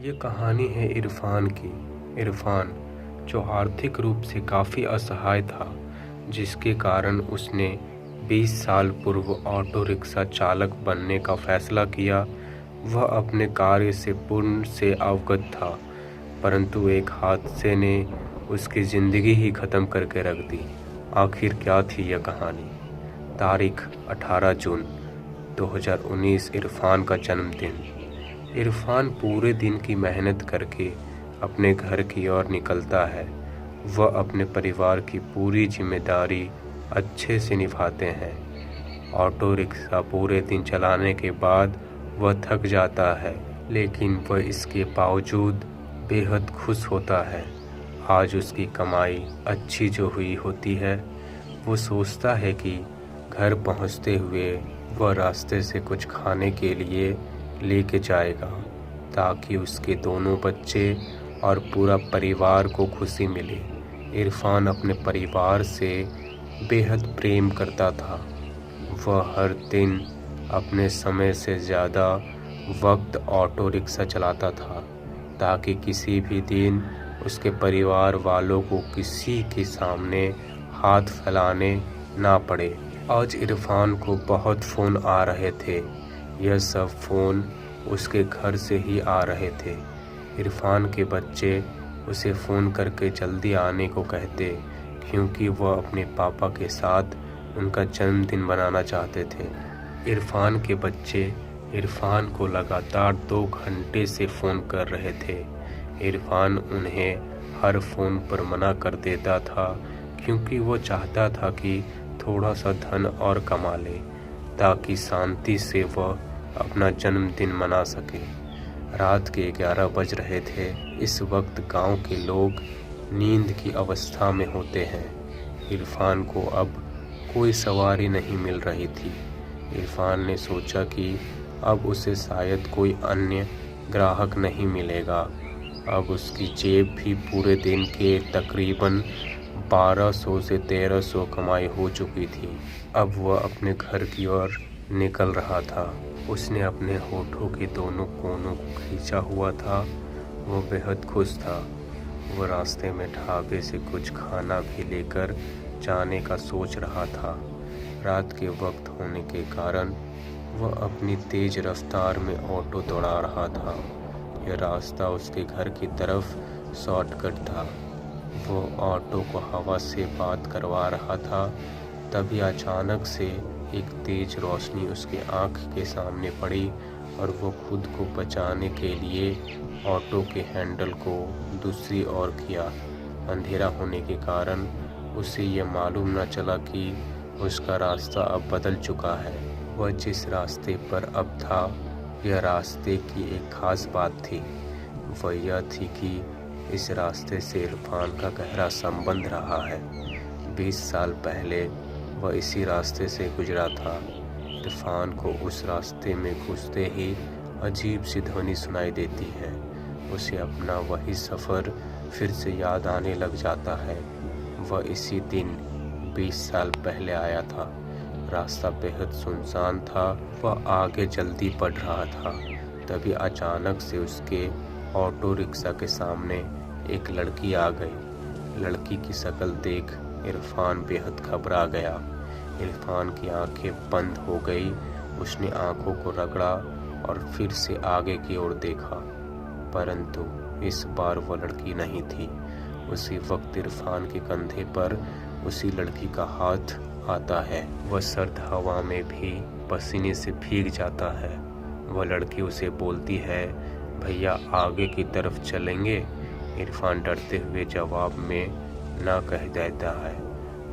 ये कहानी है इरफान की। इरफान जो आर्थिक रूप से काफ़ी असहाय था, जिसके कारण उसने 20 साल पूर्व ऑटो रिक्शा चालक बनने का फैसला किया। वह अपने कार्य से पूर्ण से अवगत था, परंतु एक हादसे ने उसकी ज़िंदगी ही ख़त्म करके रख दी। आखिर क्या थी यह कहानी? तारीख 18 जून 2019, इरफान का जन्मदिन। इरफान पूरे दिन की मेहनत करके अपने घर की ओर निकलता है। वह अपने परिवार की पूरी जिम्मेदारी अच्छे से निभाते हैं। ऑटो रिक्शा पूरे दिन चलाने के बाद वह थक जाता है, लेकिन वह इसके बावजूद बेहद खुश होता है। आज उसकी कमाई अच्छी जो हुई होती है, वो सोचता है कि घर पहुंचते हुए वह रास्ते से कुछ खाने के लिए लेके जाएगा, ताकि उसके दोनों बच्चे और पूरा परिवार को खुशी मिले। इरफान अपने परिवार से बेहद प्रेम करता था। वह हर दिन अपने समय से ज़्यादा वक्त ऑटो रिक्शा चलाता था, ताकि किसी भी दिन उसके परिवार वालों को किसी के सामने हाथ फैलाने ना पड़े। आज इरफान को बहुत फ़ोन आ रहे थे। यह सब फ़ोन उसके घर से ही आ रहे थे। इरफान के बच्चे उसे फ़ोन करके जल्दी आने को कहते, क्योंकि वह अपने पापा के साथ उनका जन्मदिन मनाना चाहते थे। इरफान के बच्चे इरफान को लगातार 2 घंटे से फ़ोन कर रहे थे। इरफान उन्हें हर फ़ोन पर मना कर देता था, क्योंकि वो चाहता था कि थोड़ा सा धन और कमा ले, ताकि शांति से वह अपना जन्मदिन मना सके। रात के 11 बज रहे थे। इस वक्त गांव के लोग नींद की अवस्था में होते हैं। इरफान को अब कोई सवारी नहीं मिल रही थी। इरफान ने सोचा कि अब उसे शायद कोई अन्य ग्राहक नहीं मिलेगा। अब उसकी जेब भी पूरे दिन के तकरीबन 1200 से 1300 कमाई हो चुकी थी। अब वह अपने घर की ओर निकल रहा था। उसने अपने होठों के दोनों कोनों को खींचा हुआ था। वो बेहद खुश था। वो रास्ते में ढाबे से कुछ खाना भी लेकर जाने का सोच रहा था। रात के वक्त होने के कारण वह अपनी तेज़ रफ्तार में ऑटो दौड़ा रहा था। यह रास्ता उसके घर की तरफ शॉर्टकट था। वो ऑटो को हवा से बात करवा रहा था। तभी अचानक से एक तेज रोशनी उसकी आंख के सामने पड़ी और वो खुद को बचाने के लिए ऑटो के हैंडल को दूसरी ओर किया। अंधेरा होने के कारण उसे ये मालूम न चला कि उसका रास्ता अब बदल चुका है। वह जिस रास्ते पर अब था, यह रास्ते की एक खास बात थी। वह यह थी कि इस रास्ते से इरफान का गहरा संबंध रहा है। 20 साल पहले वह इसी रास्ते से गुजरा था। इरफान को उस रास्ते में घुसते ही अजीब सी ध्वनि सुनाई देती है। उसे अपना वही सफ़र फिर से याद आने लग जाता है। वह इसी दिन 20 साल पहले आया था। रास्ता बेहद सुनसान था। वह आगे जल्दी बढ़ रहा था। तभी अचानक से उसके ऑटो रिक्शा के सामने एक लड़की आ गई। लड़की की शक्ल देख इरफान बेहद घबरा गया। इरफान की आंखें बंद हो गई। उसने आंखों को रगड़ा और फिर से आगे की ओर देखा, परंतु इस बार वह लड़की नहीं थी। उसी वक्त इरफान के कंधे पर उसी लड़की का हाथ आता है। वह सर्द हवा में भी पसीने से भीग जाता है। वह लड़की उसे बोलती है, भैया आगे की तरफ चलेंगे? इरफान डरते हुए जवाब में ना कह देता है।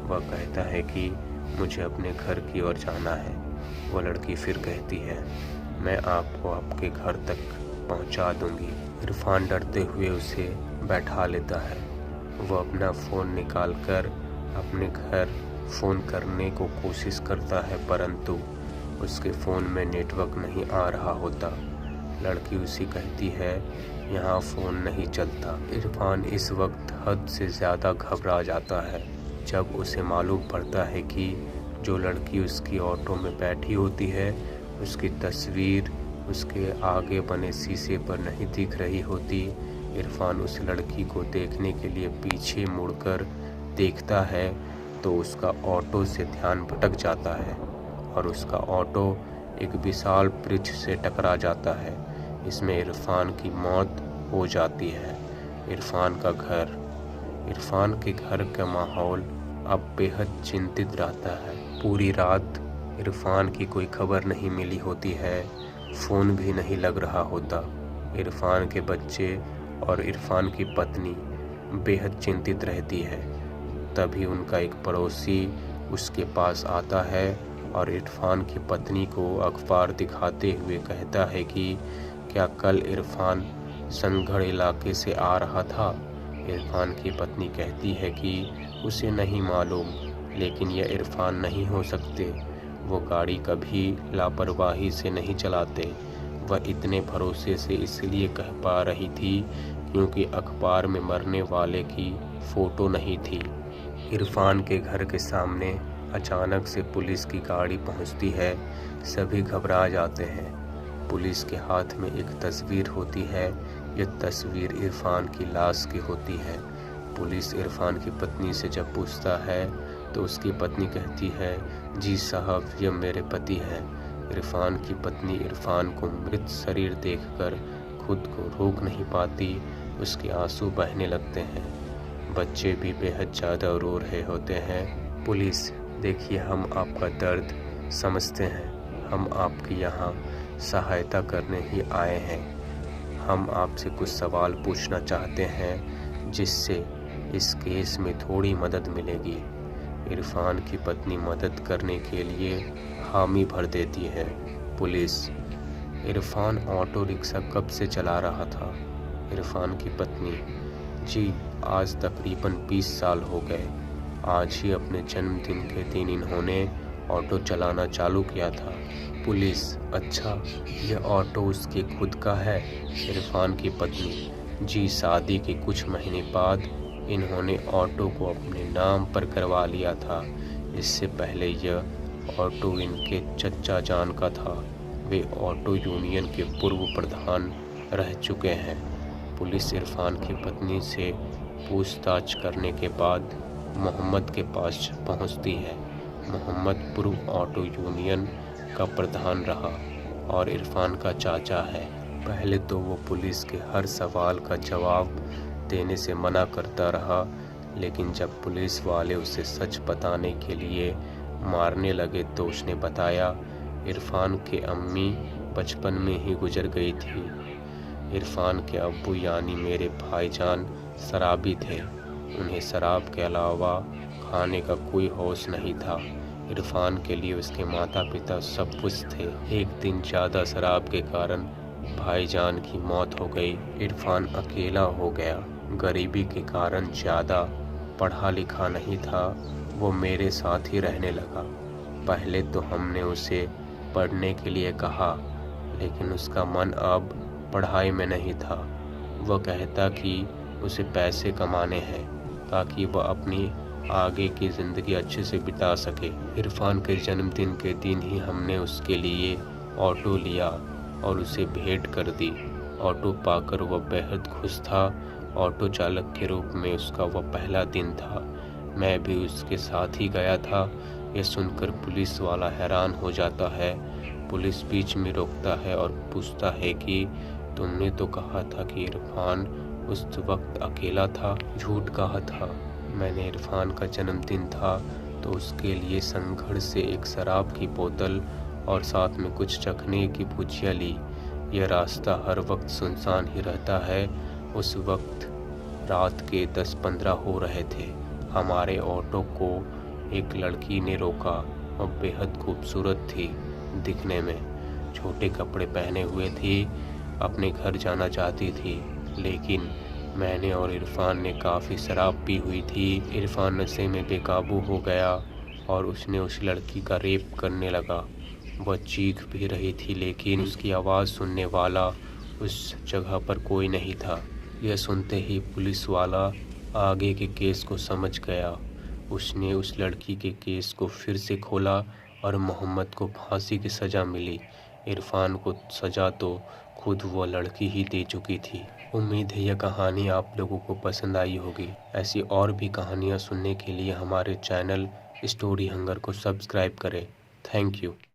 वह कहता है कि मुझे अपने घर की ओर जाना है। वह लड़की फिर कहती है, मैं आपको आपके घर तक पहुंचा दूंगी। इरफान डरते हुए उसे बैठा लेता है। वह अपना फ़ोन निकालकर अपने घर फ़ोन करने को कोशिश करता है, परंतु उसके फ़ोन में नेटवर्क नहीं आ रहा होता। लड़की उसी कहती है, यहाँ फ़ोन नहीं चलता। इरफान इस वक्त हद से ज़्यादा घबरा जाता है, जब उसे मालूम पड़ता है कि जो लड़की उसकी ऑटो में बैठी होती है, उसकी तस्वीर उसके आगे बने शीशे पर नहीं दिख रही होती। इरफान उस लड़की को देखने के लिए पीछे मुड़कर देखता है तो उसका ऑटो से ध्यान भटक जाता है और उसका ऑटो एक विशाल वृक्ष से टकरा जाता है। इसमें इरफान की मौत हो जाती है। इरफान के घर का माहौल अब बेहद चिंतित रहता है। पूरी रात इरफान की कोई खबर नहीं मिली होती है, फ़ोन भी नहीं लग रहा होता। इरफान के बच्चे और इरफान की पत्नी बेहद चिंतित रहती है। तभी उनका एक पड़ोसी उसके पास आता है और इरफान की पत्नी को अखबार दिखाते हुए कहता है कि क्या कल इरफान संगढ़ इलाके से आ रहा था। इरफान की पत्नी कहती है कि उसे नहीं मालूम, लेकिन यह इरफान नहीं हो सकते। वो गाड़ी कभी लापरवाही से नहीं चलाते। वह इतने भरोसे से इसलिए कह पा रही थी क्योंकि अखबार में मरने वाले की फ़ोटो नहीं थी। इरफान के घर के सामने अचानक से पुलिस की गाड़ी पहुंचती है। सभी घबरा जाते हैं। पुलिस के हाथ में एक तस्वीर होती है। यह तस्वीर इरफान की लाश की होती है। पुलिस इरफान की पत्नी से जब पूछता है तो उसकी पत्नी कहती है, जी साहब, यह मेरे पति हैं। इरफान की पत्नी इरफान को मृत शरीर देखकर खुद को रोक नहीं पाती। उसके आंसू बहने लगते हैं। बच्चे भी बेहद ज़्यादा रो रहे होते हैं। पुलिस, देखिए, हम आपका दर्द समझते हैं। हम आपकी यहाँ सहायता करने ही आए हैं। हम आपसे कुछ सवाल पूछना चाहते हैं जिससे इस केस में थोड़ी मदद मिलेगी। इरफान की पत्नी मदद करने के लिए हामी भर देती है। पुलिस, इरफान ऑटो रिक्शा कब से चला रहा था। इरफान की पत्नी, जी, आज तकरीबन 20 साल हो गए। आज ही अपने जन्मदिन के दिन इन्होंने ऑटो चलाना चालू किया था। पुलिस, अच्छा, यह ऑटो उसके खुद का है। इरफान की पत्नी, जी, शादी के कुछ महीने बाद इन्होंने ऑटो को अपने नाम पर करवा लिया था। इससे पहले यह ऑटो इनके चचा जान का था। वे ऑटो यूनियन के पूर्व प्रधान रह चुके हैं। पुलिस इरफान की पत्नी से पूछताछ करने के बाद मोहम्मद के पास पहुंचती है। मोहम्मद पूर्व ऑटो यूनियन का प्रधान रहा और इरफान का चाचा है। पहले तो वो पुलिस के हर सवाल का जवाब देने से मना करता रहा, लेकिन जब पुलिस वाले उसे सच बताने के लिए मारने लगे तो उसने बताया, इरफान के अम्मी बचपन में ही गुजर गई थी। इरफान के अब्बू यानी मेरे भाईजान शराबी थे। उन्हें शराब के अलावा खाने का कोई होश नहीं था। इरफान के लिए उसके माता पिता सब कुछ थे। एक दिन ज़्यादा शराब के कारण भाईजान की मौत हो गई। इरफान अकेला हो गया। गरीबी के कारण ज़्यादा पढ़ा लिखा नहीं था। वो मेरे साथ ही रहने लगा। पहले तो हमने उसे पढ़ने के लिए कहा, लेकिन उसका मन अब पढ़ाई में नहीं था। वह कहता कि उसे पैसे कमाने हैं ताकि वह अपनी आगे की ज़िंदगी अच्छे से बिता सके। इरफान के जन्मदिन के दिन ही हमने उसके लिए ऑटो लिया और उसे भेंट कर दी। ऑटो पाकर वह बेहद खुश था। ऑटो चालक के रूप में उसका वह पहला दिन था। मैं भी उसके साथ ही गया था। यह सुनकर पुलिस वाला हैरान हो जाता है। पुलिस बीच में रोकता है और पूछता है कि तुमने तो कहा था कि इरफान उस वक्त अकेला था। झूठ कहा था। मैंने इरफान का जन्मदिन था तो उसके लिए संगढ़ से एक शराब की बोतल और साथ में कुछ चखने की भुजिया ली। यह रास्ता हर वक्त सुनसान ही रहता है। उस वक्त रात के 10-15 हो रहे थे। हमारे ऑटो को एक लड़की ने रोका और बेहद खूबसूरत थी दिखने में। छोटे कपड़े पहने हुए थी। अपने घर जाना चाहती थी, लेकिन मैंने और इरफान ने काफ़ी शराब पी हुई थी। इरफान नशे में बेकाबू हो गया और उसने उस लड़की का रेप करने लगा। वह चीख भी रही थी, लेकिन उसकी आवाज़ सुनने वाला उस जगह पर कोई नहीं था। यह सुनते ही पुलिस वाला आगे के केस को समझ गया। उसने उस लड़की के केस को फिर से खोला और मोहम्मद को फांसी की सज़ा मिली। इरफान को सजा तो खुद वो लड़की ही दे चुकी थी। उम्मीद है यह कहानी आप लोगों को पसंद आई होगी। ऐसी और भी कहानियाँ सुनने के लिए हमारे चैनल स्टोरी हंगर को सब्सक्राइब करें। Thank you.